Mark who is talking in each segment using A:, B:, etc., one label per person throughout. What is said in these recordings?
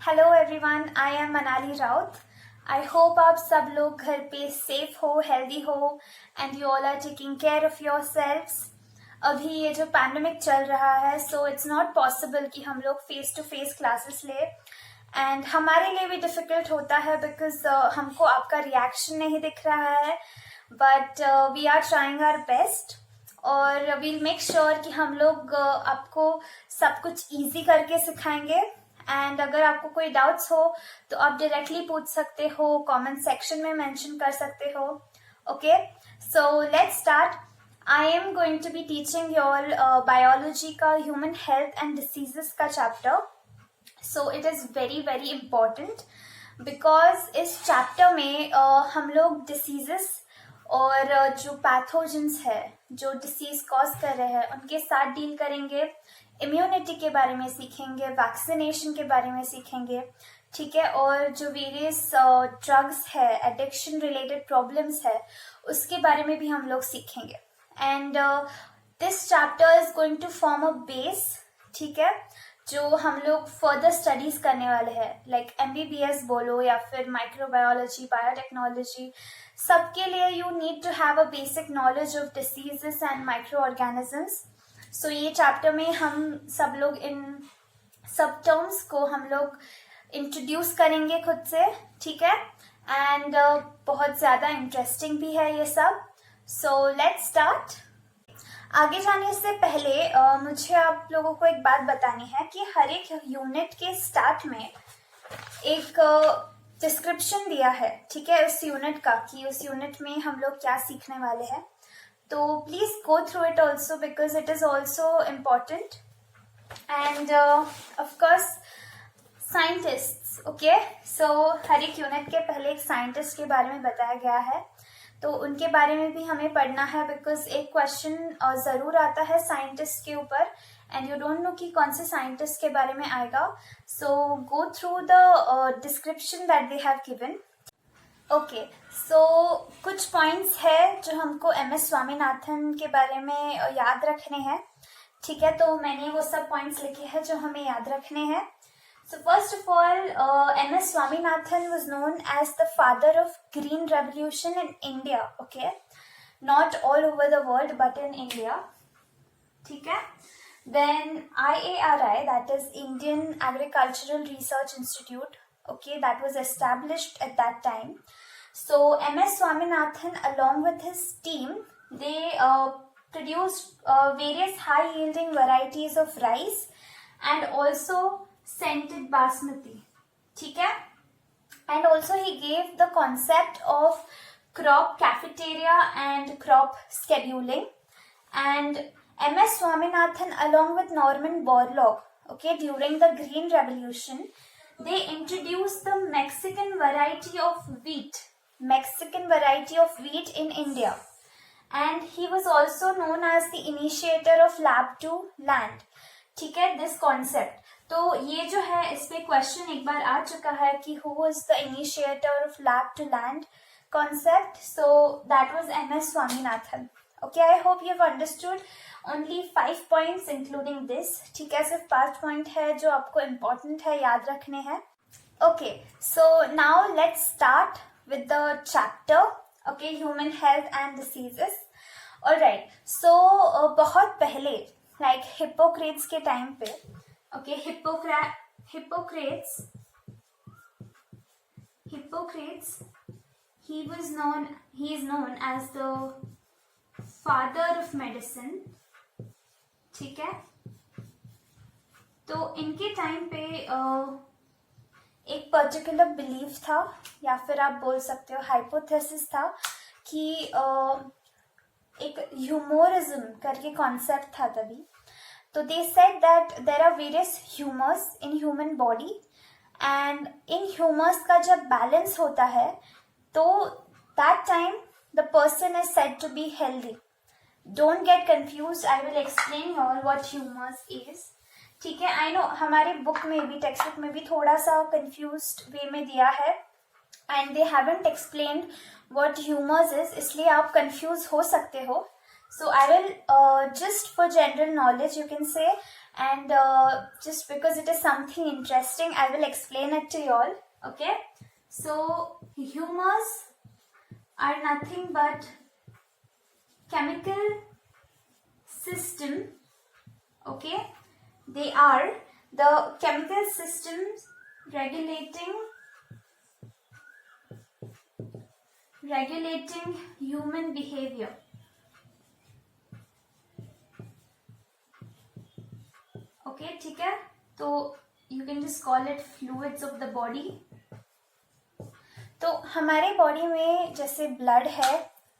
A: Hello everyone, I am Manali Raut. I hope आप सब लोग घर पे सेफ हो, हेल्दी हो and you all are taking care of yourselves. अभी ये जो पैंडमिक चल रहा है, सो इट्स नॉट पॉसिबल कि हम लोग फेस टू फेस क्लासेस ले, एंड हमारे लिए भी डिफिकल्ट होता है बिकॉज हमको आपका रिएक्शन नहीं दिख रहा है, but we are trying our best और वील मेक श्योर कि हम लोग आपको सब कुछ इजी करके सिखाएंगे। एंड अगर आपको कोई डाउट्स हो तो आप डायरेक्टली पूछ सकते हो, कमेंट सेक्शन में मेंशन कर सकते हो। Okay, so let's start. I am going to be teaching your biology का ह्यूमन हेल्थ एंड डिसीजेस का chapter. So it is very very important because इस चैप्टर में हम लोग डिसीजेस और जो पैथोजेंस है, जो डिसीज कॉज कर रहे हैं, उनके साथ डील करेंगे। इम्यूनिटी के बारे में सीखेंगे, वैक्सीनेशन के बारे में सीखेंगे, ठीक है, और जो वेरियस ड्रग्स है, एडिक्शन रिलेटेड प्रॉब्लम्स है, उसके बारे में भी हम लोग सीखेंगे। And this chapter is going to form a base, ठीक है, जो हम लोग फर्दर स्टडीज करने वाले हैं, लाइक MBBS बोलो या फिर माइक्रोबायोलॉजी, बायोटेक्नोलॉजी, सबके लिए you need to have a basic knowledge of diseases and micro organisms. So ये चैप्टर में हम सब लोग इन सब टर्म्स को हम लोग इंट्रोड्यूस करेंगे खुद से, ठीक है, एंड बहुत ज़्यादा इंटरेस्टिंग भी है ये सब। सो लेट्स स्टार्ट। आगे जाने से पहले मुझे आप लोगों को एक बात बतानी है कि हर एक यूनिट के स्टार्ट में एक डिस्क्रिप्शन दिया है, ठीक है, उस यूनिट का, कि उस यूनिट में हम लोग क्या सीखने वाले हैं। तो please go through it also because it is also important. And of course scientists, okay, so हर एक यूनिट के पहले एक साइंटिस्ट के बारे में बताया गया है, तो उनके बारे में भी हमें पढ़ना है बिकॉज एक क्वेश्चन जरूर आता है साइंटिस्ट के ऊपर एंड यू डोंट नो कि कौन से साइंटिस्ट के बारे में आएगा। So go through the description that they have given. Okay, so कुछ पॉइंट्स है जो हमको MS स्वामीनाथन के बारे में याद रखने हैं, ठीक है, तो मैंने वो सब पॉइंट्स लिखे हैं जो हमें याद रखने हैं। So first of all, MS Swaminathan was known as the father of Green Revolution in India, okay? Not all over the world, but in India, ठीक है? Then IARI, that is Indian Agricultural Research Institute, okay, that was established at that time. So MS Swaminathan, along with his team, they produced various high-yielding varieties of rice and also scented basmati, ठीक है, and also he gave the concept of crop cafeteria and crop scheduling. And MS Swaminathan along with Norman Borlaug, okay, during the Green Revolution, they introduced the Mexican variety of wheat in India, and he was also known as the initiator of lab to land, ठीक है, this concept. तो ये जो है, इस पे question एक बार आ चुका है कि who is the initiator of lab to land concept. So that was MS Swaminathan. Okay, I hope you have understood. Only 5 points including this, ठीक है, सिर्फ 5 पॉइंट है जो आपको इम्पोर्टेंट है, याद रखने हैं। Okay, so now let's start with the chapter, okay, human health and diseases. Alright, so बहुत पहले, लाइक हिप्पोक्रेट्स के टाइम पे, okay, Hippocrates, he is known as the father of medicine, ठीक है। तो इनके टाइम पे एक पर्टिकुलर बिलीफ था, या फिर आप बोल सकते हो हाइपोथेसिस था, कि एक ह्यूमोरिज्म करके कॉन्सेप्ट था तभी। तो they said that there are various humors in human body, and in humors का जब balance होता है तो that time the person is said to be healthy. Don't get confused, I will explain you all what humors is, ठीक है। I know हमारे book में भी, टेक्स्ट बुक में भी थोड़ा सा confused वे में दिया है and they haven't explained what humors is, इसलिए आप confused हो सकते हो। So I will just for general knowledge you can say and just because it is something interesting, I will explain it to you all. Okay, so humors are nothing but chemical system. Okay, they are the chemical systems regulating human behavior. Okay, ठीक है, तो you can just call it fluids of the body. तो हमारे body में जैसे blood है,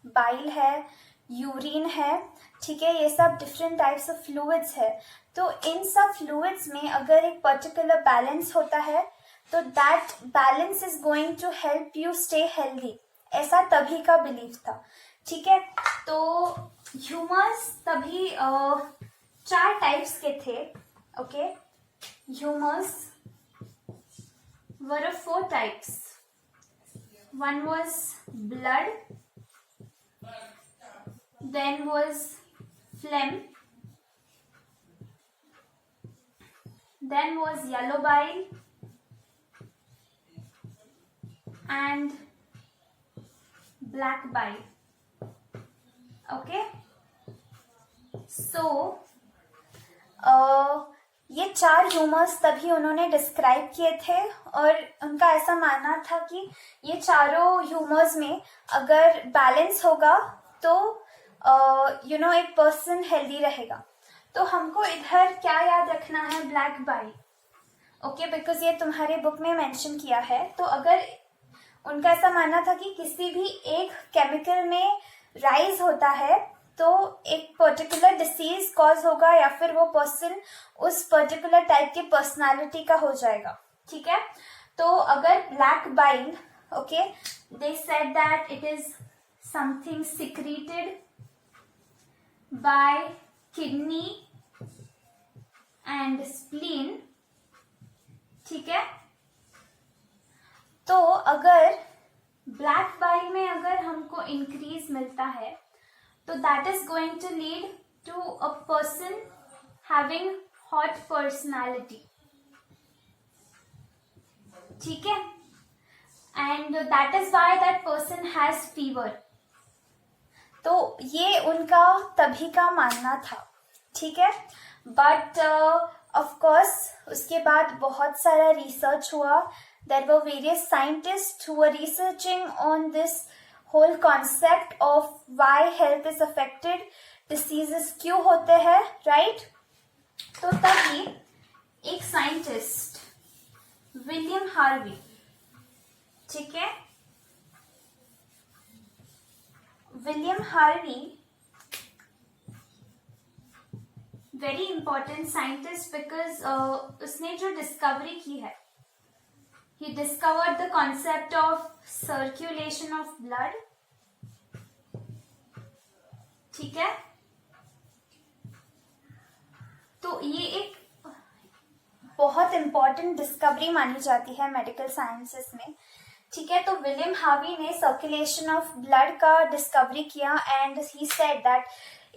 A: bile है, urine है, ठीक है, ये सब डिफरेंट टाइप्स ऑफ फ्लूइड्स है. तो इन सब फ्लूइड्स में अगर एक पर्टिकुलर बैलेंस होता है तो that balance is going to help you stay healthy. ऐसा तभी का बिलीफ था. ठीक है, तो ह्यूमर्स तभी 4 टाइप्स के थे. Okay, humours were of 4 types. One was blood, then was phlegm, then was yellow bile, and black bile. Okay, so ये 4 ह्यूमर्स तभी उन्होंने डिस्क्राइब किए थे और उनका ऐसा मानना था कि ये चारों ह्यूमर्स में अगर बैलेंस होगा तो एक पर्सन हेल्दी रहेगा. तो हमको इधर क्या याद रखना है, ब्लैक बाइल. ओके, बिकॉज ये तुम्हारे बुक में मेंशन किया है. तो अगर उनका ऐसा मानना था कि किसी भी एक केमिकल में राइज होता है तो एक पर्टिकुलर डिसीज कॉज होगा या फिर वो पर्सन उस पर्टिकुलर टाइप की पर्सनालिटी का हो जाएगा. ठीक है, तो अगर black bile, okay, they said that it is something secreted by kidney and spleen. ठीक है, तो अगर ब्लैक बाइल में अगर हमको इंक्रीज मिलता है तो that is going to lead to a person having hot personality. ठीक है, and that is why that person has fever. तो ये उनका तभी का मानना था. ठीक है, बट ऑफ कोर्स उसके बाद बहुत सारा रिसर्च हुआ. There were various scientists who were researching on this whole concept of why health is affected, diseases क्यों होते हैं, right? तो तभी एक साइंटिस्ट विलियम हार्वी, ठीक है, William Harvey, very important scientist because उसने जो डिस्कवरी की है, he discovered the concept of circulation of blood. ठीक है, तो ये एक बहुत इंपॉर्टेंट डिस्कवरी मानी जाती है मेडिकल साइंसेस में. ठीक है, तो विलियम हार्वी ने सर्कुलेशन ऑफ ब्लड का डिस्कवरी किया and he said that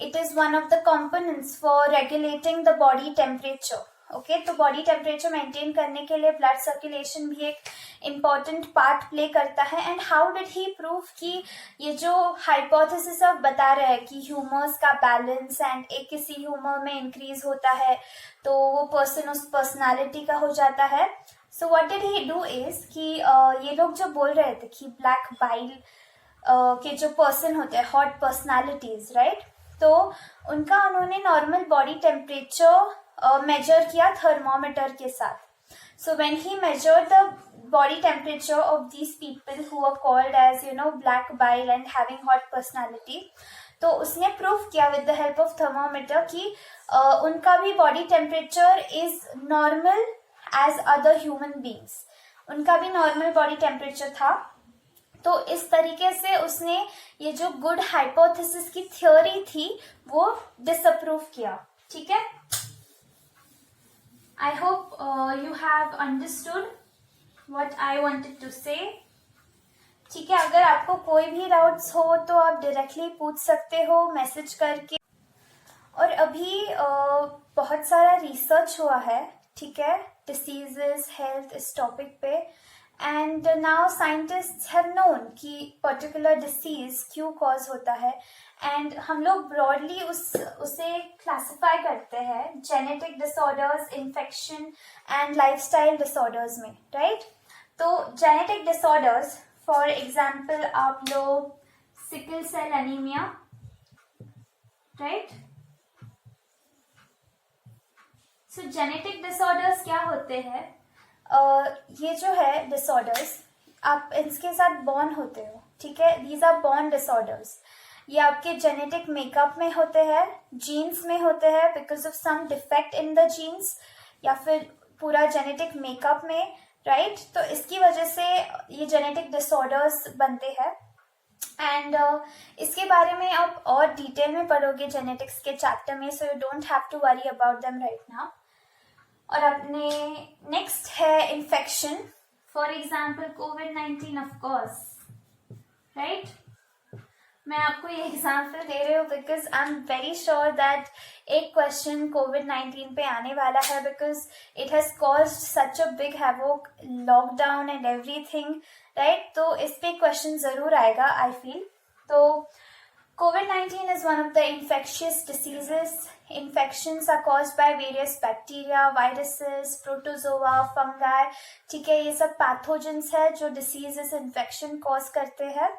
A: it is one of the components for regulating the body temperature. Okay, तो बॉडी टेम्परेचर मेंटेन करने के लिए ब्लड सर्कुलेशन भी एक इम्पॉर्टेंट पार्ट प्ले करता है. And how did he prove कि ये जो हाइपोथेसिस अब बता रहे हैं कि ह्यूमर्स का बैलेंस एंड एक किसी ह्यूमर में इंक्रीज होता है तो वो पर्सन उस पर्सनालिटी का हो जाता है. So what did he do is कि ये लोग जो बोल रहे थे कि ब्लैक बाइल के जो पर्सन होते हैं हॉट पर्सनालिटीज, राइट, तो उनका उन्होंने नॉर्मल बॉडी टेम्परेचर मेजर किया थर्मोमीटर के साथ. So when he measured the body temperature of these people who are called as black bile and having hot personality, तो उसने प्रूफ किया with the help of thermometer कि उनका भी body temperature is normal as other human beings. उनका भी normal body temperature था. तो इस तरीके से उसने ये जो गुड हाइपोथेसिस की थ्योरी थी वो डिसअप्रूव किया. ठीक है, I hope you have understood what I wanted to say. ठीक है, अगर आपको कोई भी डाउट्स हो तो आप डायरेक्टली पूछ सकते हो मैसेज करके. और अभी बहुत सारा रिसर्च हुआ है, ठीक है, डिसीजेस हेल्थ इस टॉपिक पे, and now scientists have known कि पर्टिकुलर डिसीज क्यों कॉज होता है, एंड हम लोग ब्रॉडली उसे क्लासिफाई करते हैं genetic disorders, infection and lifestyle disorders में, राइट। तो जेनेटिक डिसऑर्डर्स, फॉर एग्जाम्पल आप लोग sickle cell anaemia, right. So genetic disorders क्या होते हैं? ये जो है डिसऑर्डर्स, आप इसके साथ बॉर्न होते हो, ठीक है, दीज आर बॉर्न डिसऑर्डर्स। ये आपके जेनेटिक मेकअप में होते हैं, जीन्स में होते हैं because of some defect in the genes, या फिर पूरा जेनेटिक मेकअप में, राइट। तो इसकी वजह से ये जेनेटिक डिसऑर्डर्स बनते हैं, एंड इसके बारे में आप और डिटेल में पढ़ोगे जेनेटिक्स के चैप्टर में, so you don't have to worry about them right now. और अपने नेक्स्ट है इन्फेक्शन, फॉर एग्जाम्पल कोविड-19 ऑफ कोर्स, राइट। मैं आपको ये एग्जाम्पल दे रही हूँ because I am very sure that एक क्वेश्चन कोविड-19 पे आने वाला है, because it has caused such a big havoc, lockdown and everything, right. तो इस पे क्वेश्चन जरूर आएगा, आई फील। तो COVID-19 is one of the infectious diseases. Infections are caused by various bacteria, viruses, protozoa, fungi. ठीक है, ये सब pathogens है जो diseases infection cause करते हैं.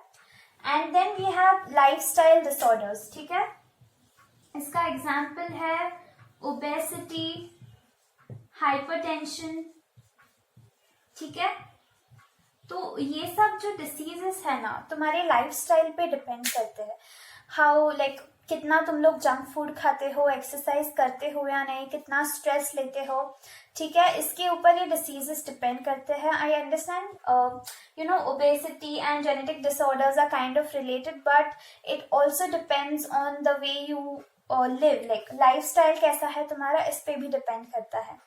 A: And then we have lifestyle disorders. ठीक है, इसका example है obesity, hypertension. ठीक है, तो ये सब जो डिसीजेस है ना, तुम्हारे लाइफस्टाइल पे डिपेंड करते हैं। हाउ लाइक कितना तुम लोग जंक फूड खाते हो, एक्सरसाइज करते हो या नहीं, कितना स्ट्रेस लेते हो, ठीक है, इसके ऊपर ये डिसीजेस डिपेंड करते हैं। I understand you know obesity and genetic disorders are kind of related, but it also depends on the way you live, like lifestyle कैसा है तुम्हारा, इस पे भी डिपेंड करता है,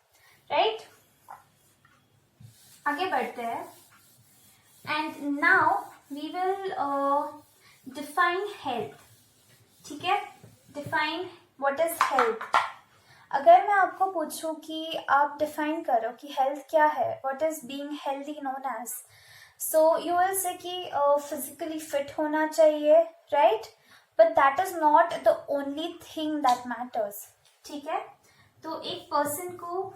A: राइट। आगे बढ़ते हैं, and now we will define health. ठीक है, define what is health. अगर मैं आपको पूछूं कि आप डिफाइन करो कि हेल्थ क्या है, what is being healthy known as, so you will say कि physically fit होना चाहिए, right, but that is not the only thing that matters. ठीक है, तो एक पर्सन को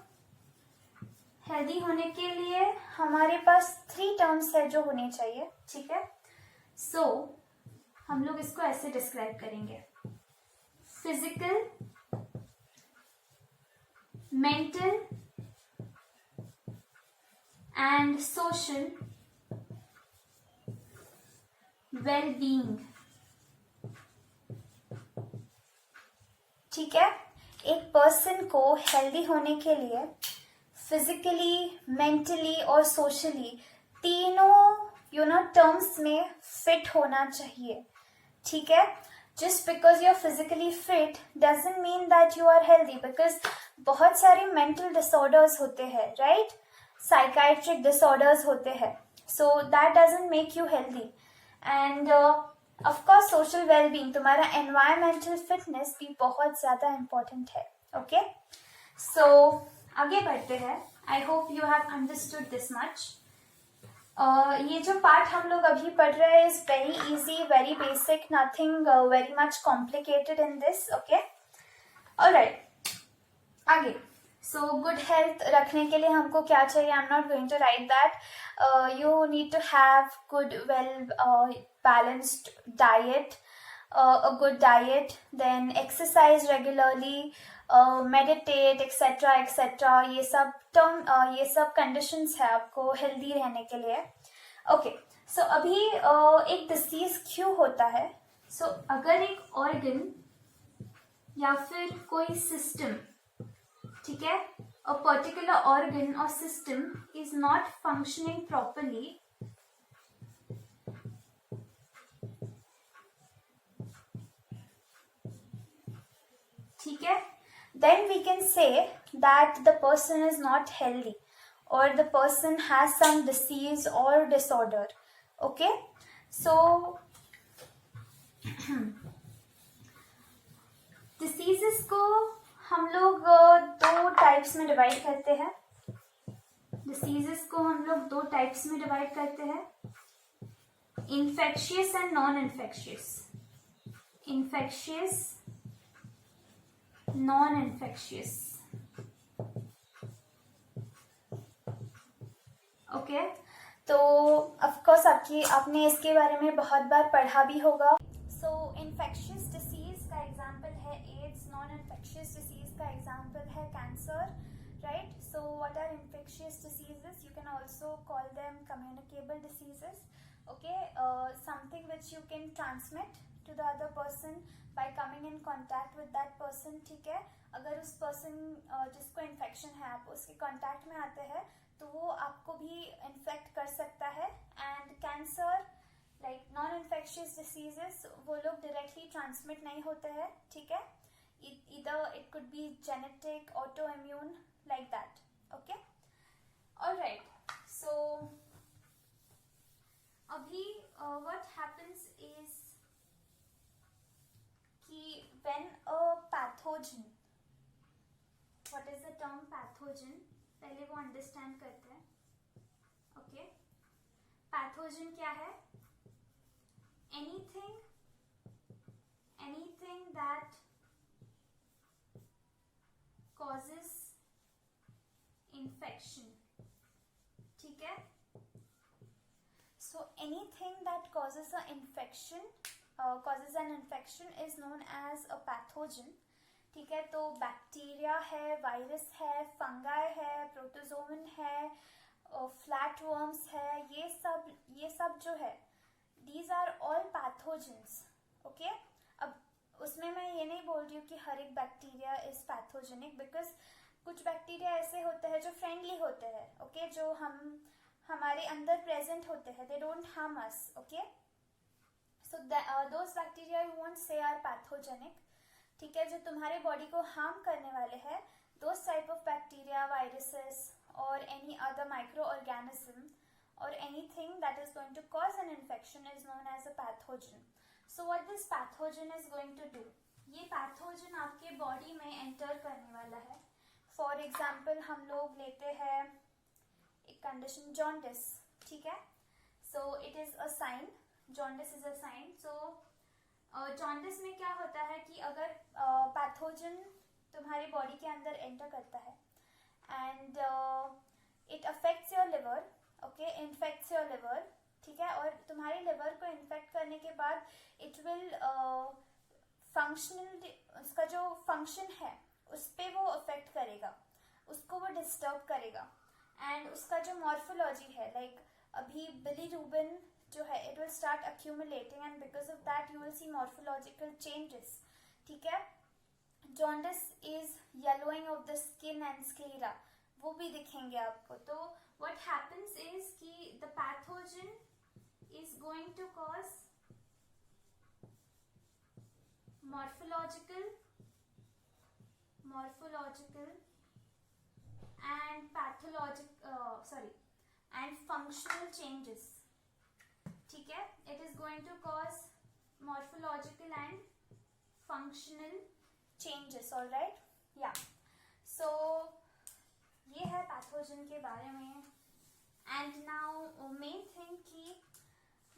A: हेल्दी होने के लिए हमारे पास 3 टर्म्स है जो होने चाहिए, ठीक है। सो हम लोग इसको ऐसे डिस्क्राइब करेंगे: physical, mental and social wellbeing. ठीक है, एक पर्सन को हेल्दी होने के लिए फिजिकली, मेंटली और सोशली तीनों टर्म्स में फिट होना चाहिए, ठीक है। Just because you are physically fit doesn't mean that you are healthy, because बहुत सारे मेंटल डिसऑर्डर्स होते हैं, राइट, साइकाइट्रिक डिसऑर्डर्स होते हैं, so that doesn't make you healthy. And of course social wellbeing, तुम्हारा एनवायरमेंटल फिटनेस भी बहुत ज्यादा इम्पोर्टेंट है, ओके। सो आगे बढ़ते हैं। I hope you have understood this much. ये जो पार्ट हम लोग अभी पढ़ रहे हैं is very easy, very basic, nothing very much complicated in this, okay. Alright, आगे। सो गुड हेल्थ रखने के लिए हमको क्या चाहिए? I am not going to write that. You need to have good well balanced diet, a good diet, then exercise regularly, meditate, etc. ये सब term, ये सब कंडीशंस है आपको हेल्दी रहने के लिए, ओके। सो अभी एक डिसीज क्यों होता है? सो अगर एक ऑर्गन या फिर कोई सिस्टम, ठीक है, a particular organ or system is not functioning properly, ठीक है, then we can say that the person is not healthy or the person has some disease or disorder, okay. So diseases को हम लोग दो types में divide करते हैं। Diseases को हम लोग दो टाइप्स में डिवाइड करते हैं, infectious and non infectious. Infectious, non infectious. Okay, तो ऑफकोर्स आपने इसके बारे में बहुत बार पढ़ा भी होगा। सो इन्फेक्शियस डिसीज का एग्जाम्पल है एड्स, नॉन इन्फेक्शियस डिसीज का एग्जाम्पल है cancer, right? So what are infectious diseases? You can also call them communicable diseases. Okay, something which you can transmit to the other person by coming in contact with that person, ठीक है? अगर उस person जिसको infection है आप उसके contact में आते हैं तो वो आपको भी इन्फेक्ट कर सकता है। And cancer, like non infectious diseases, वो लोग डायरेक्टली ट्रांसमिट नहीं होते हैं, ठीक है? इधर it could be genetic, auto immune, like that. Okay, alright. So अभी व्हाट हैपेंस इज कि when a pathogen, what is the term pathogen, पहले वो अंडरस्टैंड करते हैं। ओके, पैथोजन क्या है? एनीथिंग दैट कॉजेस इन्फेक्शन, ठीक है? So anything that causes a infection, causes an infection is known as a pathogen, ठीक है? तो बैक्टीरिया है, वायरस है, फंगाई है, प्रोटोजोवन है, फ्लैट वर्म्स है, ये सब जो है, these are all pathogens. Okay, अब उसमें मैं ये नहीं बोल रही हूँ कि हर एक बैक्टीरिया इज पैथोजेनिक, बिकॉज कुछ बैक्टीरिया ऐसे होते हैं जो फ्रेंडली होते हैं, ओके, जो हमारे अंदर प्रेजेंट होते हैं, they don't harm us, okay? So those bacteria you won't say are pathogenic, ठीक है? जो तुम्हारे बॉडी को हार्म करने वाले हैं, those type of bacteria, viruses और एनी अदर माइक्रो ऑर्गेनिज्म और anything that is going to cause an infection is known as a pathogen. So what this pathogen is going to do? ये pathogen आपके body में enter करने वाला है। For example हम लोग लेते हैं एक कंडीशन जॉन्डिस, ठीक है? So it is a sign, jaundice is a sign. So jaundice में क्या होता है कि अगर पैथोजन तुम्हारी बॉडी के अंदर एंटर करता है and it affects your liver, okay, infects your liver, ठीक है? और तुम्हारे लिवर को इन्फेक्ट करने के बाद इट विल फंक्शनल, उसका जो फंक्शन है उस पर वो अफेक्ट करेगा, उसको वो डिस्टर्ब करेगा। एंड उसका जो मॉर्फोलॉजी है, लाइक अभी बिलीरुबिन जो है, it will start accumulating and because of that you will see morphological changes, ठीक है? Jaundice is yellowing of the skin and sclera, वो भी दिखेंगे आपको। तो व्हाट हैपेंस इज कि the pathogen is going to cause morphological and and functional changes, ठीक है? It is going to cause morphological and functional changes, all right? Yeah. So ये है पैथोजन के बारे में। And now main thing कि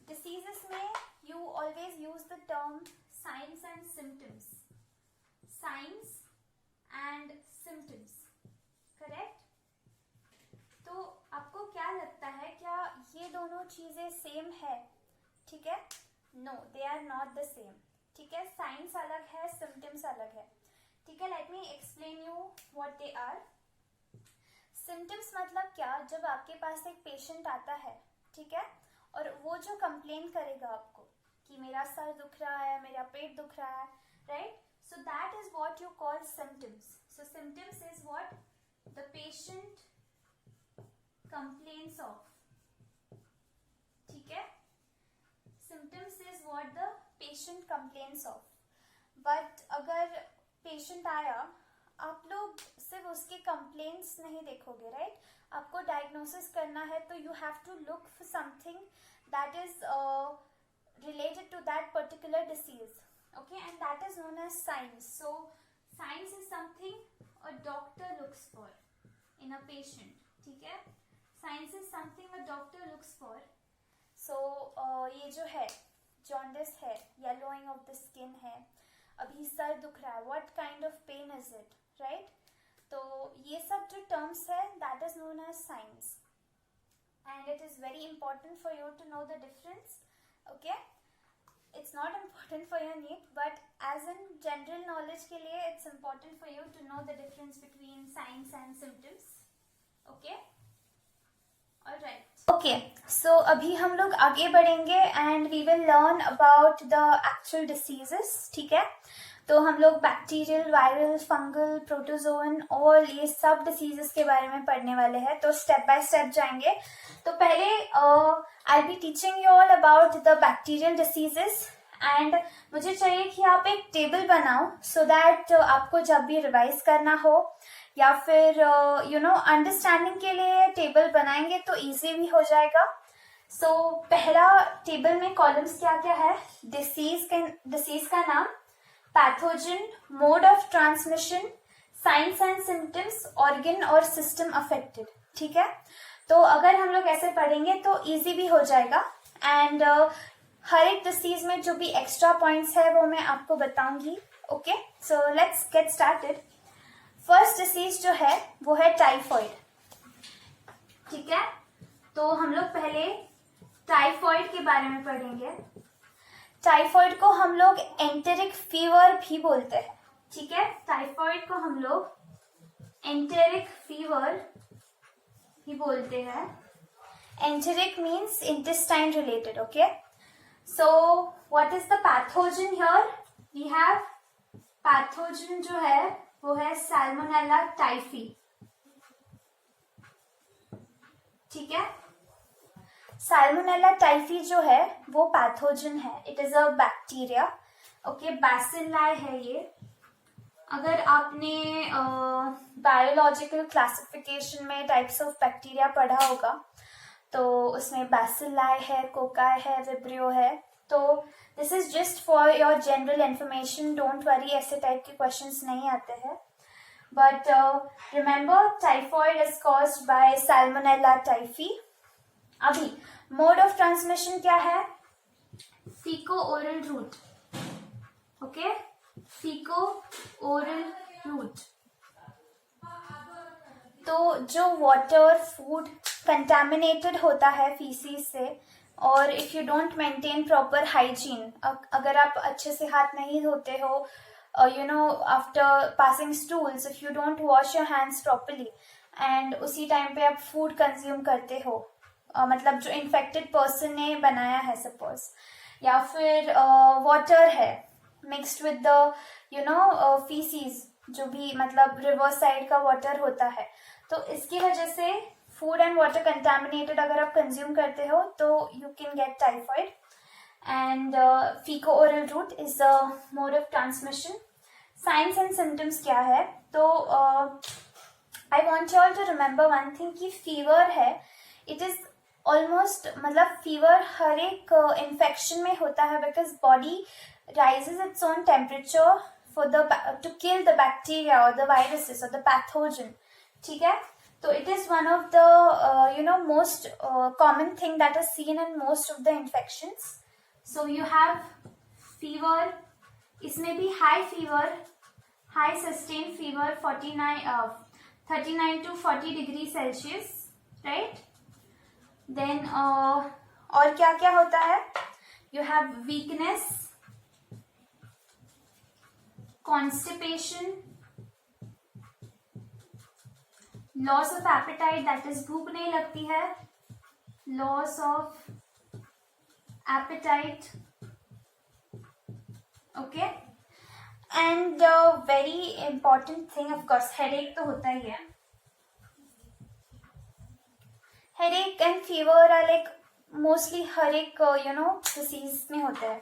A: diseases में you always use the term signs and symptoms, signs and symptoms, correct? तो आपको क्या लगता है, क्या ये दोनों चीजें सेम है? ठीक है, no, they are not the same, ठीक है? साइंस अलग है, सिम्टम्स अलग है, ठीक है? Let me explain you what they are. Symptoms मतलब क्या? जब आपके पास एक पेशेंट आता है, ठीक है, और वो जो कंप्लेन करेगा आपको कि मेरा सर दुख रहा है, मेरा पेट दुख रहा है, right? So that is what you call symptoms. So symptoms is what the patient complains of, ठीक है? Symptoms is what the patient complains of. But अगर पेशेंट आया, आप लोग सिर्फ उसके कंप्लेंट्स नहीं देखोगे, राइट? आपको डायग्नोसिस करना है, तो you have to look for something that is related to that particular disease, Okay, and that is known as signs. So signs is something a doctor looks for in a patient. ठीक है, signs is something a doctor looks for. So ये जो है jaundice है, yellowing of the skin है, अभी sir दुख रहा है, what kind of pain is it, right? तो ये सब जो terms है, that is known as signs, and it is very important for you to know the difference. Okay, it's not important for your NEET, but as in general knowledge के लिए it's important for you to know the difference between signs and symptoms. Okay, all right. Okay, so अभी हम लोग आगे बढ़ेंगे and we will learn about the actual diseases. ठीक है, तो हम लोग बैक्टीरियल, वायरल, फंगल, प्रोटोजोन और ये सब डिसीजेस के बारे में पढ़ने वाले हैं. तो स्टेप बाय स्टेप जाएंगे. तो पहले I be teaching you all about the bacterial diseases and मुझे चाहिए कि आप एक टेबल बनाओ सो दैट आपको जब भी रिवाइज करना हो या फिर अंडरस्टैंडिंग के लिए टेबल बनाएंगे तो इजी भी हो जाएगा. सो पहला टेबल में कॉलम्स क्या क्या है? डिसीज का नाम, pathogen, mode of transmission, signs and symptoms, organ और सिस्टम अफेक्टेड. ठीक है, तो अगर हम लोग ऐसे पढ़ेंगे तो इजी भी हो जाएगा एंड हर एक डिसीज में जो भी एक्स्ट्रा पॉइंट्स है वो मैं आपको बताऊंगी. Okay, so let's get started. First disease जो है वो है टाइफॉइड. ठीक है, तो हम लोग पहले टाइफॉइड के बारे में पढ़ेंगे. टाइफॉइड को हम लोग एंटेरिक फीवर भी बोलते हैं. ठीक है, टाइफॉइड को हम लोग एंटेरिक फीवर भी बोलते हैं. Enteric means intestine related. Okay, so what is the pathogen here? We have pathogen जो है वो है सैल्मोनेला टाइफी. ठीक है, सैल्मोनेला टाइफी जो है वो पैथोजन है. It is a bacteria. Okay, bacilli है ये. अगर आपने बायोलॉजिकल क्लासिफिकेशन में टाइप्स ऑफ बैक्टीरिया पढ़ा होगा तो उसमें बैसिलाई है, कोकाई है, विब्रियो है. तो this is just for your general information. Don't worry, ऐसे टाइप के क्वेश्चंस नहीं आते हैं. But remember, typhoid is caused by salmonella typhi. अभी मोड ऑफ ट्रांसमिशन क्या है? Feco oral route. Okay, feco oral route. तो जो वाटर, फूड कंटामिनेटेड होता है फीसिस से, और if you don't maintain proper hygiene, अगर आप अच्छे से हाथ नहीं धोते हो, after passing stools, if you don't wash your hands properly and उसी टाइम पे आप फूड कंज्यूम करते हो, मतलब जो इन्फेक्टेड पर्सन ने बनाया है सपोज, या फिर वाटर है मिक्स्ड विद द फीसीज, जो भी मतलब रिवर साइड का वाटर होता है, तो इसकी वजह से फूड एंड वाटर कंटामिनेटेड अगर आप कंज्यूम करते हो तो you can get typhoid. And feco oral route is the mode of transmission. Signs and symptoms क्या है? तो I want you all to remember one thing कि फीवर है, इट इज ऑलमोस्ट, मतलब फीवर हर एक इन्फेक्शन में होता है because body rises its own temperature to kill the bacteria or the viruses or the pathogen. ठीक है, तो it is one of the most common thing that is seen in most of the infections. So you have fever, इसमें भी high fever, high sustained fever 39 to 40 degree Celsius, right? Then और क्या क्या होता है? You have weakness, constipation, loss of appetite, that is भूख नहीं लगती है, loss of appetite. Okay, and very important thing of course, headache तो होता ही है. headache and fever are like mostly हर एक disease में होता है.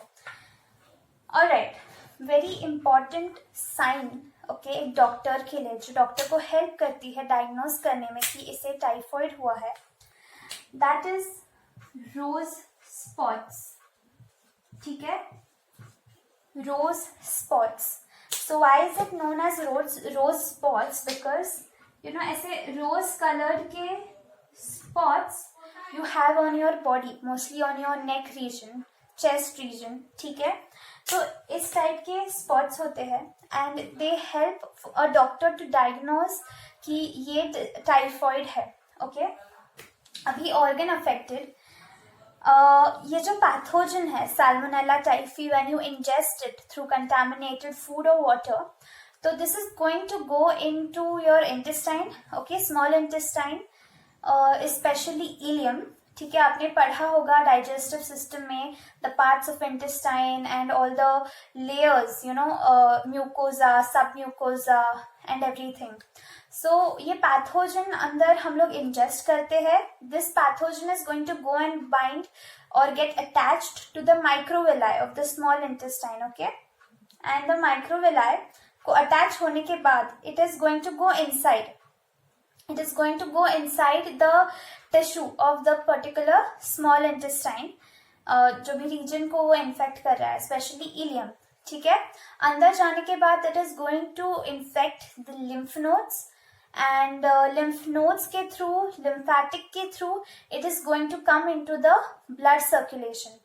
A: Alright, very important sign, okay, एक डॉक्टर के लिए, जो डॉक्टर को हेल्प करती है डायग्नोज करने में कि इसे टाइफॉइड हुआ है, दैट इज रोज स्पॉट्स. ठीक है, rose spots. So why is it known as rose spots? Because ऐसे rose colored के spots you have on your body, mostly on your neck region, chest region, ठीक है. तो इस टाइप के spots होते हैं and they help a doctor to diagnose कि ये टाइफॉइड है. ओके, अभी ऑर्गन अफेक्टेड, ये जो पैथोजन है Salmonella typhi, when you ingest it through contaminated food और वाटर, तो this is going to go into your intestine. Okay, small intestine, specially ileum. ठीक है, आपने पढ़ा होगा डाइजेस्टिव सिस्टम में the parts of intestine and all the layers, mucosa, sub mucosa and everything. So ये pathogen अंदर हम लोग इंजेस्ट करते हैं. This pathogen is going to go and bind और get attached to the microvilli of the small intestine. Okay, and the microvilli को attach होने के बाद it is going to go inside. It is going to go inside the tissue of the particular small intestine, जो भी region को वो infect कर रहा है, especially ileum. ठीक है, अंदर जाने के बाद it is going to infect the lymph nodes, and lymph nodes के through, lymphatic के through, it is going to come into the blood circulation.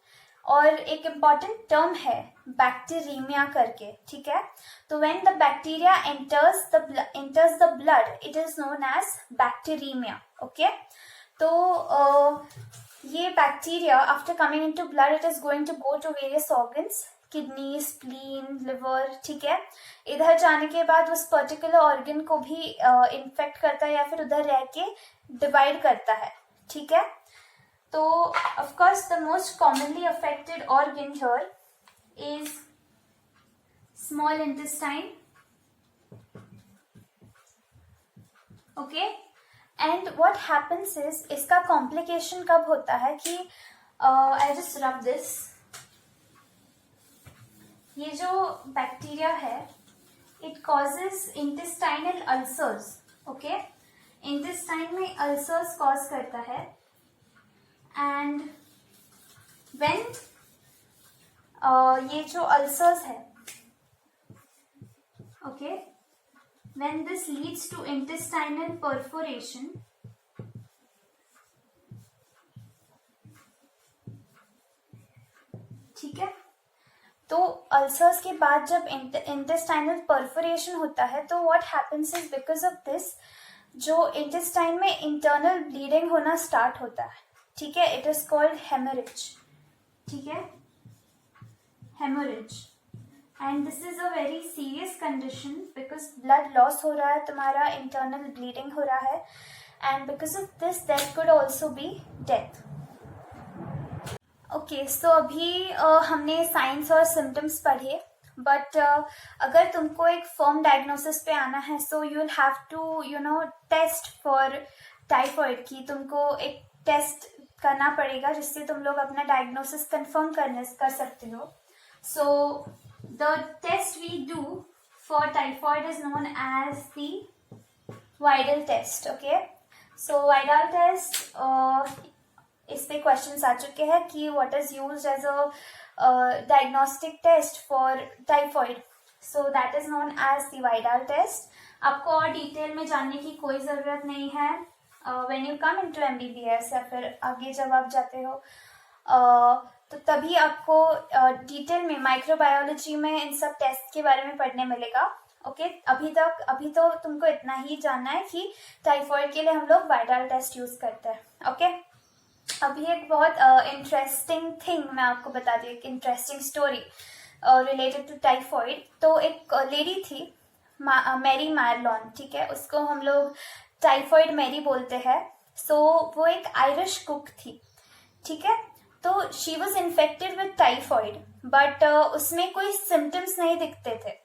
A: और एक इम्पॉर्टेंट टर्म है बैक्टीरियमिया करके. ठीक है, तो when the bacteria enters the blood it is known as bacteraemia. Okay, तो ये bacteria after coming into blood it is going to go to various organs, kidney, spleen, liver. ठीक है, इधर जाने के बाद उस पर्टिकुलर ऑर्गन को भी इन्फेक्ट करता है या फिर उधर रह के डिवाइड करता है. ठीक है, तो of course the most commonly affected organ here is small intestine. Okay, and what happens is इसका complication कब होता है कि I just rub this. ये जो बैक्टीरिया है it causes intestinal ulcers. Okay, intestine में ulcers cause करता है. And when ये जो ulcers है, okay, when this leads to intestinal perforation, ठीक है, तो अल्सर्स के बाद जब इंटेस्टाइनल परफोरेशन होता है तो what happens is because of this जो इंटेस्टाइन में इंटरनल ब्लीडिंग होना स्टार्ट होता है. ठीक है, इट इज कॉल्ड हेमोरेज. ठीक है, haemorrhage, and this is a very serious condition because blood loss हो रहा है तुम्हारा, इंटरनल ब्लीडिंग हो रहा है, and because of this there could also be death. Okay, so अभी हमने साइंस और सिम्टम्स पढ़े, बट अगर तुमको एक फर्म डायग्नोसिस पे आना है so you will have to test for typhoid की. तुमको एक टेस्ट करना पड़ेगा जिससे तुम लोग अपना डायग्नोसिस कंफर्म कर सकते हो. So the test we do for typhoid is known as the Widal test. Okay, so Widal test, इस पे क्वेश्चंस आ चुके हैं कि what is used as a diagnostic test for typhoid. So that is known as the Widal test. आपको और detail में जानने की कोई जरूरत नहीं है. When you come into MBBS या फिर आगे जब आप जाते हो तो तभी आपको डिटेल में माइक्रोबायोलॉजी में इन सब टेस्ट के बारे में पढ़ने मिलेगा. ओके, अभी तो तुमको इतना ही जानना है कि टाइफॉइड के लिए हम लोग वाइडल टेस्ट यूज करते हैं. ओके, अभी एक बहुत इंटरेस्टिंग थिंग मैं आपको बता दी, एक interesting story related to typhoid. तो एक लेडी थी मैरी मार्लॉन. ठीक है, उसको हम लोग टाइफॉइड मैरी बोलते हैं. सो वो एक आयरिश कुक थी. ठीक है, तो she was infected with typhoid but उसमें कोई सिम्टम्स नहीं दिखते थे.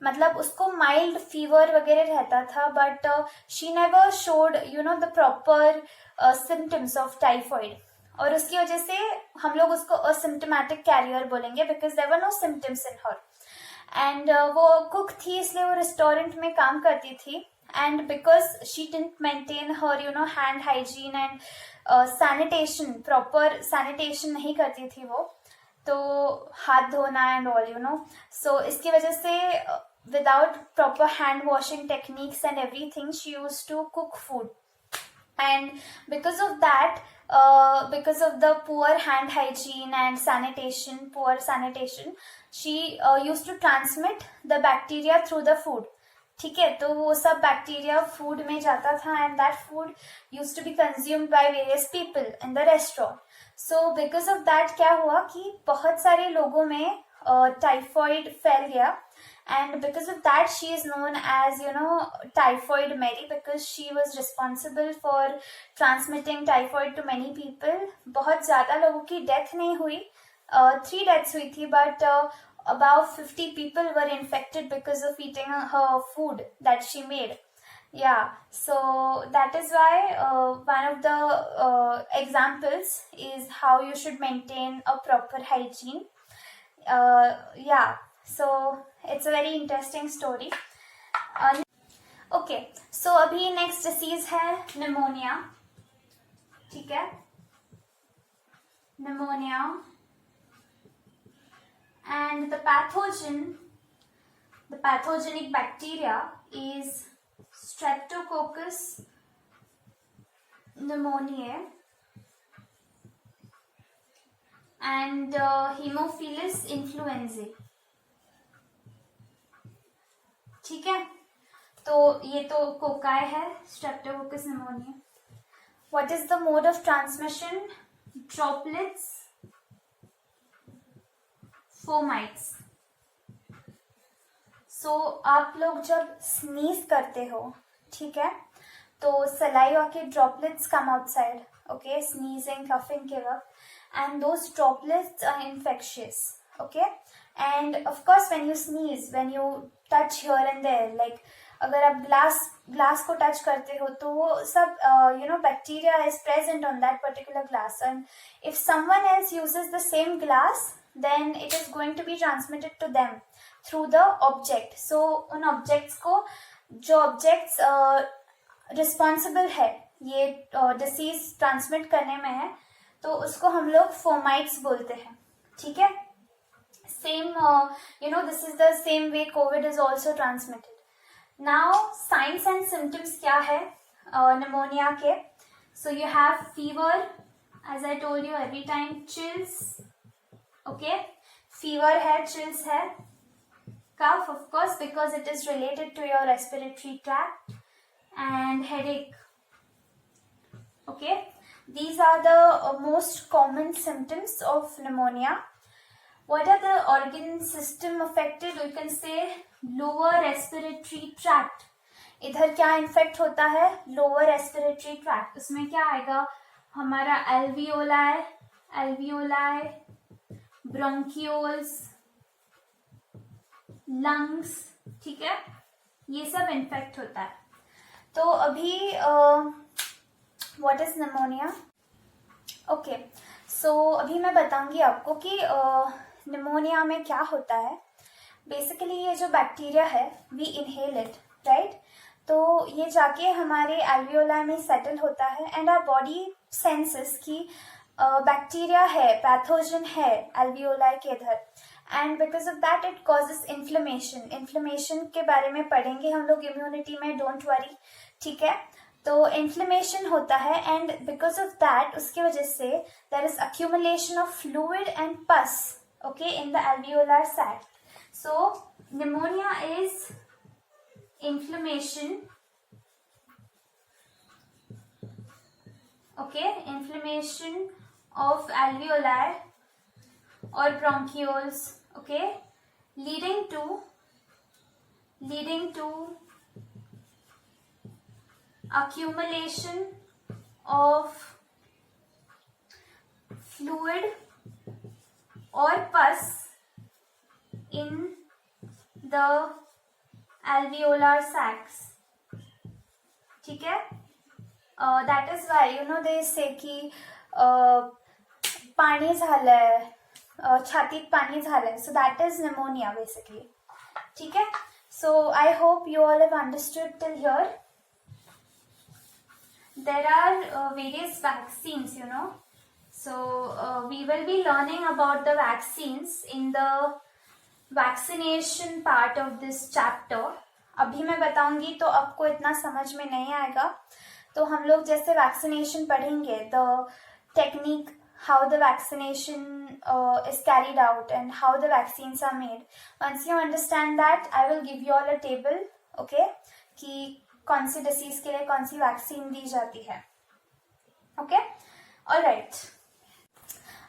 A: मतलब उसको माइल्ड फीवर वगैरह रहता था but she never showed the proper symptoms of typhoid. और उसकी वजह से हम लोग उसको असिम्टोमेटिक कैरियर बोलेंगे because there were no symptoms in her. And वो कुक थी इसलिए वो रेस्टोरेंट में काम करती थी. And because she didn't maintain her hand hygiene and sanitation, proper sanitation नहीं करती थी वो, तो हाथ धोना एंड ऑल यू नो. सो इसकी वजह से without proper hand washing techniques and everything, she used to cook food. And because of that, because of the poor hand hygiene and poor sanitation, she used to transmit the bacteria through the food. ठीक है, तो वो सब bacteria food में जाता था and that food used to be consumed by various people in the restaurant. So because of that क्या हुआ कि बहुत सारे लोगों में टाइफॉइड फैल गया. And because of that, she is known as, you know, Typhoid Mary, because she was responsible for transmitting typhoid to many people. बहुत ज़्यादा लोगों की डेथ नहीं हुई, 3 deaths हुई थी, but about 50 people were infected because of eating her food that she made. Yeah, so that is why one of the examples is how you should maintain a proper hygiene. Yeah, so it's a very interesting story. Okay, so अभी next disease है pneumonia. ठीक है, pneumonia, and the pathogenic bacteria is Streptococcus pneumoniae and Haemophilus influenzae. ठीक है, तो ये तो cocci है, streptococcus pneumonia. What is the mode of transmission? Droplets, fomites. So आप लोग जब स्नीज करते हो, ठीक है, तो सलाइवा के droplets come outside, okay, sneezing coughing के वक्त, and those droplets are infectious. Okay, and of course when you sneeze, when you touch here and there, like अगर आप glass को touch करते हो तो वो सब you know bacteria is present on that particular glass, and if someone else uses the same glass, then it is going to be transmitted to them through the object. So उन objects को, जो objects responsible है ये disease transmit करने में है, तो उसको हम लोग fomites बोलते हैं. ठीक है, same you know, this is the same way COVID is also transmitted. Now signs and symptoms क्या है pneumonia के? So you have fever, as I told you every time, chills, okay, fever है, chills है, cough of course because it is related to your respiratory tract, and headache. Okay, these are the most common symptoms of pneumonia. What are the organ system affected? We can say lower respiratory tract. इधर क्या infect होता है? Lower respiratory tract. उसमें क्या आएगा? हमारा alveoli, bronchioles, lungs. ठीक है, ये सब इन्फेक्ट होता है. तो अभी what is pneumonia? Okay, so अभी मैं बताऊंगी आपको कि निमोनिया में क्या होता है. बेसिकली ये जो बैक्टीरिया है, वी इनहेल इट, राइट? तो ये जाके हमारे एल्वियोलाई में सेटल होता है एंड आवर बॉडी सेंसेस की बैक्टीरिया है, पैथोजन है एल्वियोलाई के इधर, and because of that it causes inflammation. Inflammation के बारे में पढ़ेंगे हम लोग इम्यूनिटी में, डोंट वरी. ठीक है, तो इन्फ्लेमेशन होता है एंड बिकॉज ऑफ दैट, उसकी वजह से there is accumulation of fluid and pus, okay, in the alveolar sac. So pneumonia is inflammation, okay, inflammation of alveoli or bronchioles, okay, leading to accumulation of fluid or pus in the alveolar sacs. ठीक है, that is why you know they say कि पाणी झालंय, छातीत पाणी झालंय, so that is pneumonia basically. ठीक है, so I hope you all have understood till here. There are various vaccines, you know, We will be learning about the vaccines in the vaccination part of this chapter. अभी मैं बताऊंगी तो आपको इतना समझ में नहीं आएगा, तो हम लोग जैसे वैक्सीनेशन पढ़ेंगे, the technique, how the vaccination is carried out and how the vaccines are made. Once you understand that, I will give you all a table, okay, कि कौन सी डिसीज के लिए कौन सी वैक्सीन दी जाती है. Okay, alright.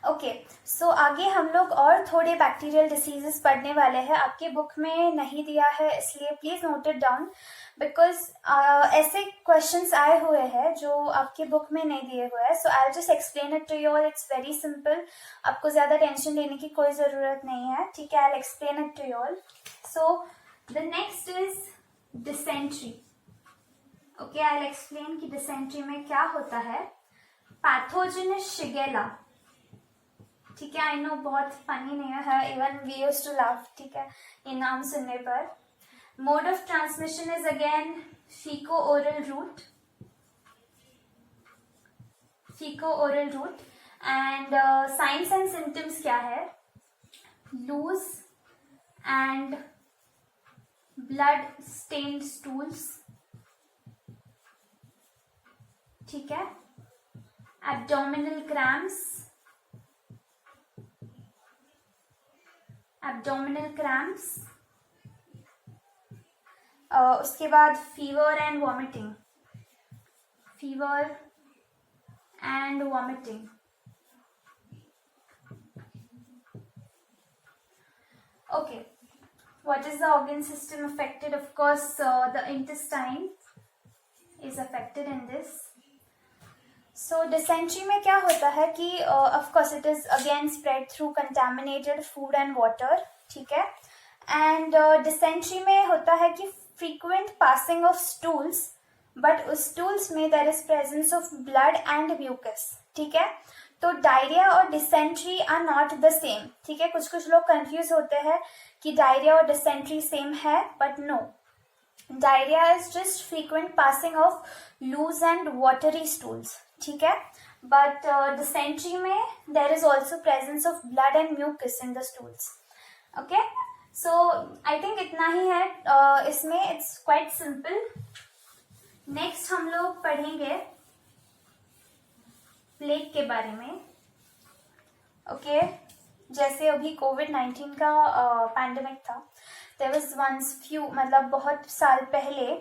A: ओके, सो आगे हम लोग और थोड़े बैक्टीरियल डिसीजेस पढ़ने वाले हैं. आपके बुक में नहीं दिया है, इसलिए please note it down, because ऐसे क्वेश्चंस आए हुए हैं जो आपके बुक में नहीं दिए हुए हैं. So I will just explain it to you all. It's very simple, आपको ज्यादा टेंशन लेने की कोई जरूरत नहीं है, ठीक है. I will explain it to you all. So the next is dysentery. Okay, I will explain कि डिसेंट्री में क्या होता है. पैथोजन शिगेला, ठीक है. आई नो बहुत फनी नहीं है, even we used to laugh, ठीक है, ये नाम सुनने पर. Mode of transmission is again feco oral route, and signs and symptoms क्या है. Loose and blood stained stools, ठीक है. एब्डोमिनल क्रैम्प्स, उसके बाद fever and vomiting. Okay, what is the organ system affected? Of course, the intestine is affected in this. So dysentery में क्या होता है कि of course it is again spread through contaminated food and water, ठीक है. And dysentery में होता है कि frequent passing of stools, but उस stools में there is presence of blood and mucus, ठीक है. तो डायरिया और dysentery are not the same, ठीक है. कुछ कुछ लोग कंफ्यूज होते हैं कि डायरिया और डिसेंट्री सेम है, but no. Diarrhoea is just frequent passing of loose and watery stools, ठीक है. बट डिसेंट्री में there is also presence of blood and mucus in the stools. Okay, so I think इतना ही है इसमें. It's quite simple. Next हम लोग पढ़ेंगे प्लेग के बारे में. ओके, जैसे अभी कोविड-19 का पैंडेमिक था, देयर वाज वंस फ्यू, मतलब बहुत साल पहले,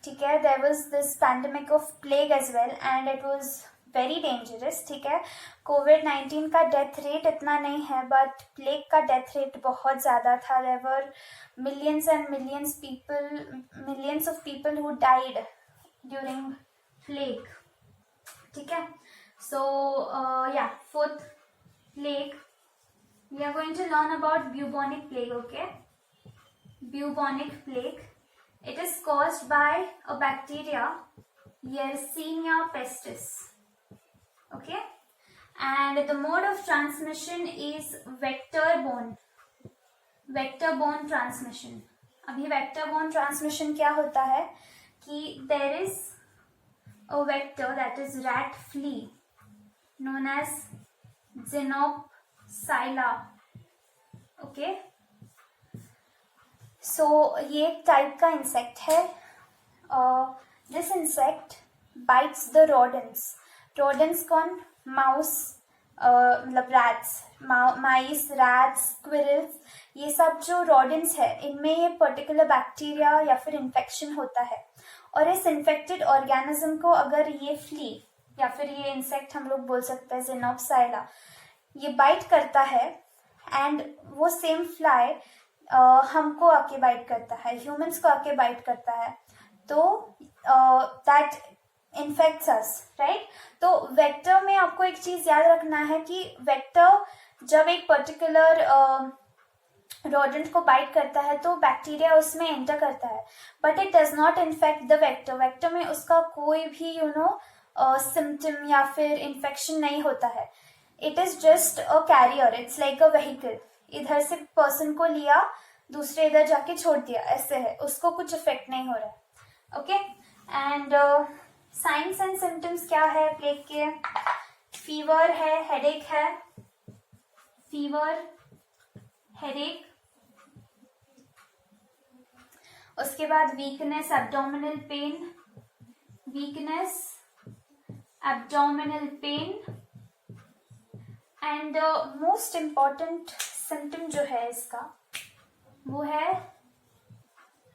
A: ठीक है, there was this pandemic of plague as well, and it was very dangerous, ठीक है. कोविड-19 का डेथ रेट इतना नहीं है, बट प्लेग का डेथ रेट बहुत ज़्यादा था. There were millions and millions of people who died during plague, ठीक है. So yeah, fourth plague, we are going to learn about bubonic plague. Okay, bubonic plague, it is caused by a bacteria, Yersinia pestis. Okay, and the mode of transmission is vector-borne transmission. अभी vector-borne transmission क्या होता है कि there is a vector, that is rat flea, known as Xenopsylla. Okay, so ये एक type का insect है. This insect bytes the rodents. कौन? माउस, मतलब रैट्स, माइस, रैट्स, स्क्विरल्स, ये सब जो rodents है, इनमें ये पर्टिकुलर बैक्टीरिया या फिर इन्फेक्शन होता है. और इस इन्फेक्टेड ऑर्गेनिज्म को अगर ये फ्ली या फिर ये इंसेक्ट, हम लोग बोल सकते हैं Xenopsylla, ये बाइट करता है, एंड वो सेम फ्लाई हमको आके बाइट करता है, ह्यूमंस को आके बाइट करता है, तो दैट इन्फेक्ट्स अस, राइट. तो वेक्टर में आपको एक चीज याद रखना है कि वेक्टर जब एक पर्टिकुलर रोडेंट को बाइट करता है तो बैक्टीरिया उसमें एंटर करता है, but it does not infect the vector. Vector में उसका कोई भी सिम्टम या फिर इन्फेक्शन नहीं होता है. It is just a carrier, it's like a vehicle. इधर से पर्सन को लिया, दूसरे इधर जाके छोड़ दिया, ऐसे है, उसको कुछ इफेक्ट नहीं हो रहा है. Okay, and signs and symptoms क्या है प्लेग के. फीवर है, हेडेक है, फीवर, हेडेक। उसके बाद weakness, abdominal pain, weakness, abdominal pain. And most important symptom जो है इसका वो है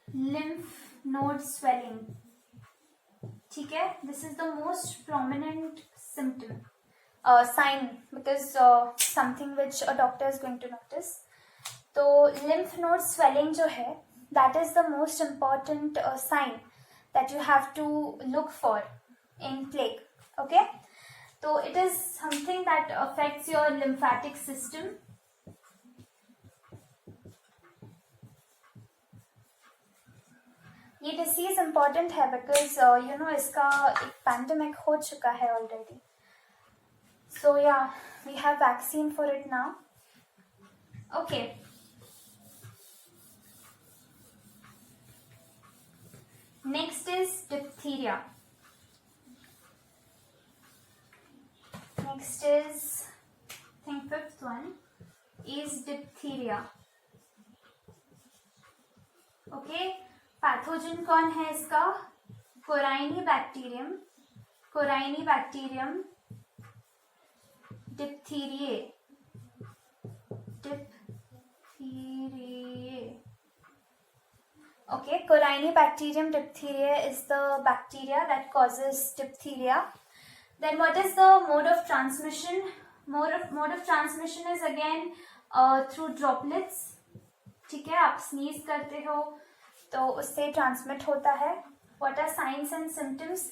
A: लिम्फ नोड स्वेलिंग। ठीक है, this is the most prominent symptom sign because something which a doctor is going to notice. तो lymph node swelling जो है that is the most important sign that you have to look for in plague. Okay, so it is something that affects your lymphatic system. ये disease important है because you no इसका एक pandemic हो चुका है already. So yeah, we have vaccine for it now. Okay. Next is diphtheria. Next is, I think fifth one is diphtheria. Okay. Pathogen कौन है इसका? Corynebacterium. Corynebacterium. Diphtheriae. Okay, Corynebacterium diphtheriae is the bacteria that causes diphtheria. Then what is the mode of transmission? Mode of transmission is again through droplets. ठीक है, आप sneeze करते हो तो उससे ट्रांसमिट होता है. What are signs and symptoms?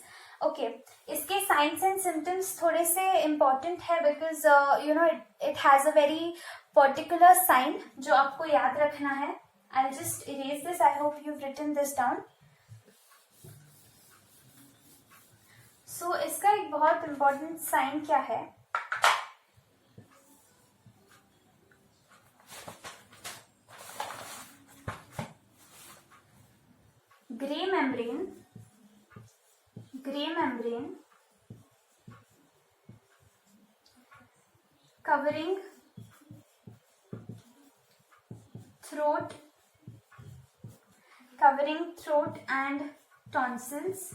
A: Okay, इसके साइंस एंड सिम्टम्स थोड़े से इम्पॉर्टेंट है because you know it has a very particular sign जो आपको याद रखना है. I will just erase this. I hope you written this down. So इसका एक बहुत इम्पॉर्टेंट साइन क्या है? Grey membrane covering throat and tonsils,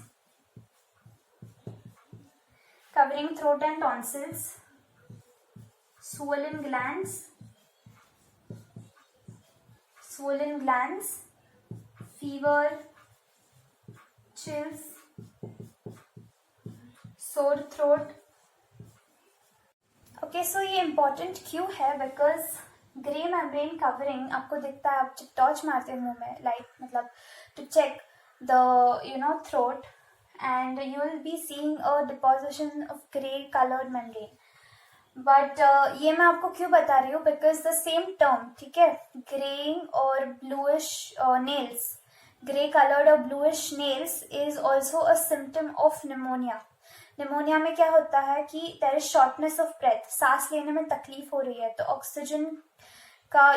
A: swollen glands, fever, chills, sore throat. Okay, so ये इम्पॉर्टेंट क्यों है? बिकॉज ग्रे मेम्ब्रेन कवरिंग आपको दिखता है, आप जब टॉर्च मारते हो मुंह में, लाइक मतलब to check the you know throat, and you will be seeing a deposition of grey coloured membrane. But ये मैं आपको क्यों बता रही हूँ? बिकॉज द सेम टर्म, ठीक है, ग्रेइंग और ब्लूइश नेल्स, ग्रे कलर्ड और bluish nails is also a symptom of pneumonia. Pneumonia में क्या होता है कि there is shortness of breath, सांस लेने में तकलीफ हो रही है, तो ऑक्सीजन का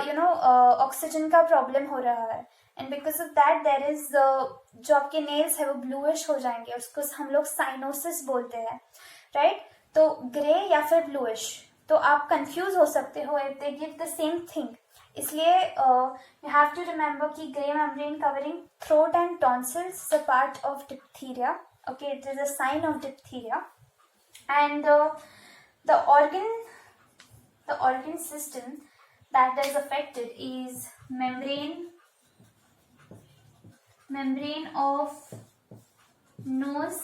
A: ऑक्सीजन का प्रॉब्लम हो रहा है, and because of that there is जो आपके नेल्स है वो ब्लूइश हो जाएंगे, उसको हम लोग साइनोसिस बोलते हैं, राइट? तो ग्रे या फिर ब्लूइश, तो आप कंफ्यूज हो सकते हो if they give the same thing. इसलिए यू हैव टू रिमेंबर कि grey membrane covering throat and tonsils is a part of diphtheria. Okay, it is a sign of diphtheria. And the organ system that is affected is membrane of nose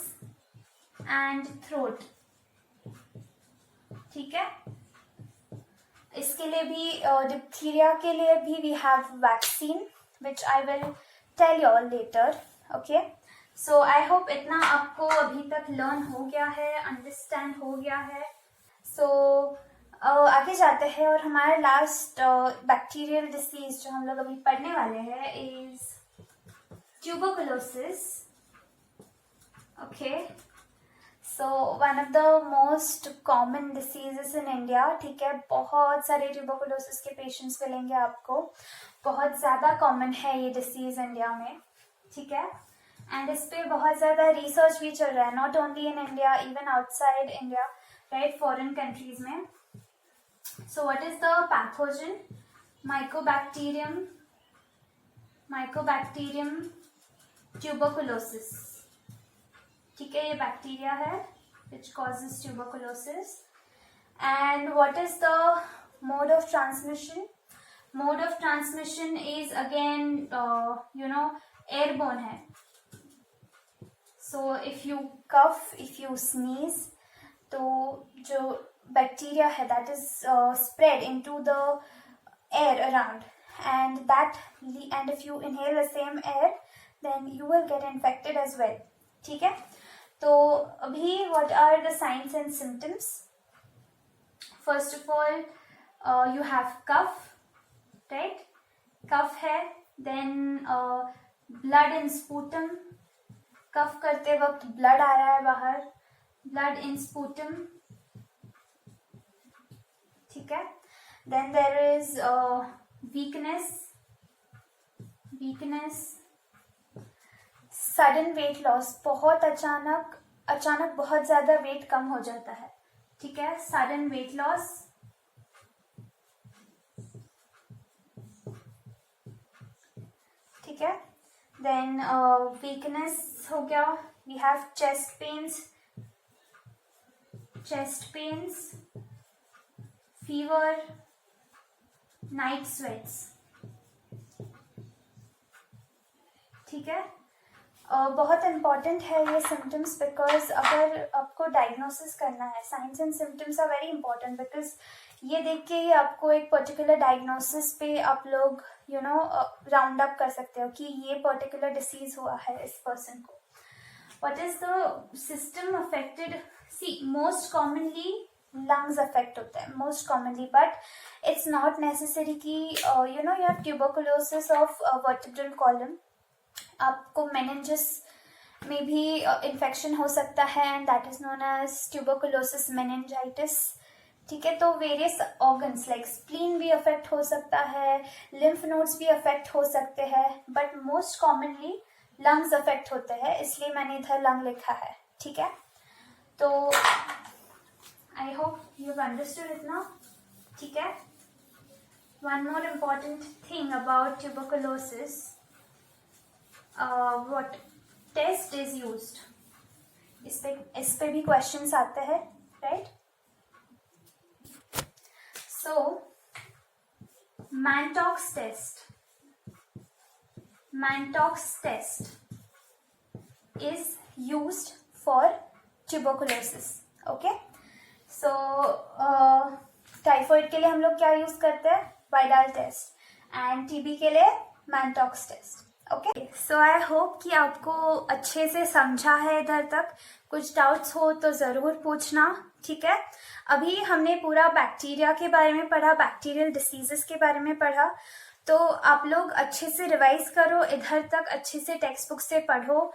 A: and throat. ठीक है, इसके लिए भी diphtheria के लिए भी we have vaccine which I will tell you all later. Okay, so I hope इतना आपको अभी तक लर्न हो गया है, अंडरस्टैंड हो गया है. सो आगे जाते हैं और हमारा लास्ट बैक्टीरियल डिसीज जो हम लोग अभी पढ़ने वाले हैं is tuberculosis. Okay, so one of the most common diseases in India. ठीक है, बहुत सारे ट्यूबरकुलोसिस के पेशेंट्स मिलेंगे आपको. बहुत ज़्यादा कॉमन है ये डिसीज इंडिया में. ठीक है, एंड इस पे बहुत ज़्यादा रिसर्च भी चल रहा है, not only in India, even outside India, right, foreign countries में. So what is the pathogen? Mycobacterium tuberculosis. ठीक है, ये बैक्टीरिया है which causes tuberculosis. And what is the mode of transmission? Mode of transmission is again airborne है. So if you cough, if you sneeze, तो जो bacteria है that is spread into the air around, and if you inhale the same air, then you will get infected as well. ठीक है. तो अभी what are the signs and symptoms? First of all, you have cough, right? Cough है. Then blood in sputum. कफ करते वक्त blood आ रहा है बाहर. Blood in sputum. ठीक है. Then there is weakness. Sudden weight loss. बहुत अचानक बहुत ज्यादा वेट कम हो जाता है. ठीक है. Sudden weight loss. ठीक है. देन वीकनेस हो गया. We have chest pains, fever, night sweats. ठीक है. बहुत इम्पॉर्टेंट है ये सिम्टम्स, बिकॉज अगर आपको डायग्नोसिस करना है, signs and symptoms are very important, because ये देख के ही आपको एक पर्टिकुलर डायग्नोसिस पे आप लोग राउंड अप कर सकते हो कि ये पर्टिकुलर डिसीज हुआ है इस पर्सन को. What is the system affected? See, most commonly lungs affect होता है most commonly, but it's not necessary कि you have tuberculosis of vertebral column. आपको मेनिंजस में भी इन्फेक्शन हो सकता है, and that is known as tuberculosis meningitis. ठीक है. तो वेरियस ऑर्गन्स लाइक स्प्लीन भी अफेक्ट हो सकता है, लिम्फ नोड्स भी अफेक्ट हो सकते हैं, but most commonly lungs affect होते हैं, इसलिए मैंने इधर लंग लिखा है. ठीक है. तो I hope you have understood it now. ठीक है. One more important thing about tuberculosis, what test is used. इस पे भी क्वेश्चंस आते हैं, right? So, Mantoux test is used for tuberculosis. Okay? So, typhoid के लिए हम लोग क्या यूज करते हैं? वाइडाल टेस्ट. एंड टीबी के लिए Mantoux test. Okay. So I hope कि आपको अच्छे से समझा है इधर तक. कुछ डाउट्स हो तो जरूर पूछना. ठीक है. अभी हमने पूरा बैक्टीरिया के बारे में पढ़ा, बैक्टीरियल डिसीजेस के बारे में पढ़ा. तो आप लोग अच्छे से रिवाइज करो, इधर तक अच्छे से टेक्स्ट बुक से पढ़ो.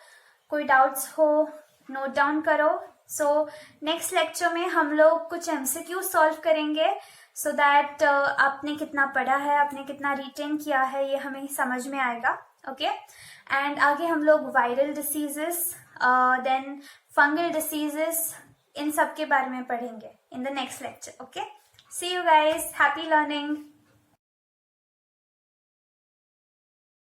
A: कोई डाउट्स हो नोट डाउन करो. सो नेक्स्ट लेक्चर में हम लोग कुछ एमसीक्यू सॉल्व करेंगे, सो दैट आपने कितना पढ़ा है, आपने कितना रिटेन किया है, ये हमें समझ में आएगा. ओके. एंड आगे हम लोग viral diseases, then fungal diseases, इन सब के बारे में पढ़ेंगे in the next lecture. Okay. See you guys. Happy learning.